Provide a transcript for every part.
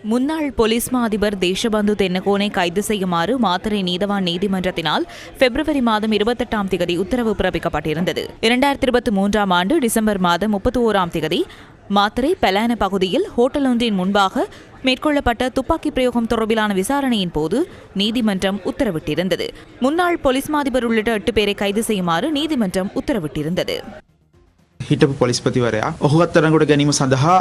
முன்னாள் போலீஸ் மா அதிபர் தேசபந்து தென்னகோனை கைது செய்யுமாறு மாத்தறை நீதவான் நீதிமன்றத்தினால் பிப்ரவரி மாதம் 28ஆம் தேதி உத்தரவு பிறப்பிக்கப்பட்டிருந்தது. 2023ஆம் ஆண்டு டிசம்பர் மாதம் 31ஆம் தேதி மாத்தறை பெலான பகுதியில் ஹோட்டல் ஒன்றின் முன்பாக மேற்கொள்ளப்பட்ட துப்பாக்கி பிரயோகம் தொடர்பிலான விசாரணையின் போது நீதிமன்றம் உத்தரவிட்டிருந்தது. முன்னாள் போலீஸ் மா அதிபர் உள்ளிட்ட 8 பேரை கைது செய்யுமாறு நீதிமன்றம் உத்தரவிட்டிருந்தது. හිටපු පොලිස්පතිවරයා ඔහු අත්අඩංගුවට ගැනීම සඳහා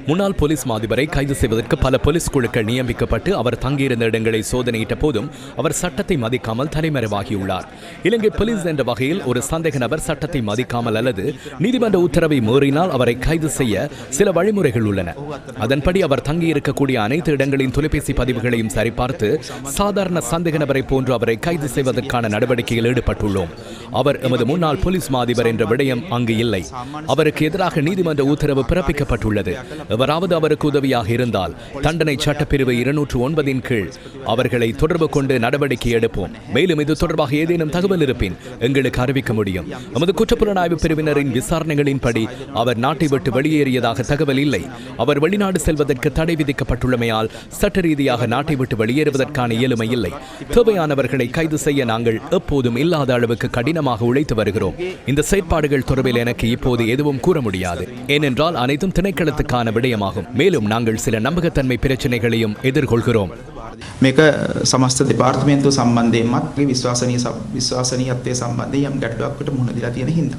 முன்னாள் போலீஸ் மாதிபரை கைது செய்வதற்கு பல போலீஸ் குழுக்கள் நியமிக்கப்பட்டு அவர் தங்கியிருந்த இடங்களை சோதனையிட்ட போதும் அவர் சட்டத்தை மதிக்காமல் தலைமறைவாகியுள்ளார். இலங்கை போலீஸ் என்ற வகையில் ஒரு சந்தேக நபர் சட்டத்தை மதிக்காமல் அல்லது நீதிமன்ற உத்தரவை மீறினால் அவரை கைது செய்ய சில வழிமுறைகள் உள்ளன. அதன்படி அவர் தங்கியிருக்கக்கூடிய அனைத்து இடங்களின் தொலைபேசி பதிவுகளையும் சரிபார்த்து சாதாரண சந்தேக நபரை போன்று அவரை கைது செய்வதற்கான நடவடிக்கையில் ஈடுபட்டுள்ளோம். அவர் எமது முன்னாள் போலீஸ் மாதிபர் என்ற விடயம் அங்கு இல்லை. அவருக்கு எதிராக நீதிமன்ற உத்தரவு பிறப்பிக்கப்பட்டுள்ளது. எவராவது அவருக்கு உதவியாக இருந்தால் தண்டனை சட்டப்பிரிவு 209 கீழ் அவர்களை தொடர்பு கொண்டு நடவடிக்கை எடுப்போம். மேலும் இது தொடர்பாக ஏதேனும் தகவல் இருப்பின் எங்களுக்கு அறிவிக்க முடியும். நமது குற்றப்புலனாய்வு பிரிவினரின் விசாரணைகளின்படி அவர் நாட்டை விட்டு வெளியேறியதாக தகவல் இல்லை. அவர் வெளிநாடு செல்வதற்கு தடை விதிக்கப்பட்டுள்ளமையால் சட்ட ரீதியாக நாட்டை விட்டு வெளியேறுவதற்கான இயலுமை இல்லை. தேவையானவர்களை கைது செய்ய நாங்கள் எப்போதும் இல்லாத அளவுக்கு கடினமாக உழைத்து வருகிறோம். இந்த செயற்பாடுகள் தொடர்பில் எனக்கு இப்போது எதுவும் கூற முடியாது. ஏனென்றால் அனைத்தும் திணைக்களத்துக்கான விடயமாகும். மேலும் நாங்கள் சில நம்பகத்தன்மை பிரச்சனைகளையும் எதிர்கொள்கிறோம். මේක සමස්ත දෙපාර්තමේන්තුව සම්බන්ධයෙන්මත් විශ්වාසනීයත්වය සම්බන්ධයෙන් යම් ගැටලුවක්කට මුහුණ දීලා තියෙන හින්දා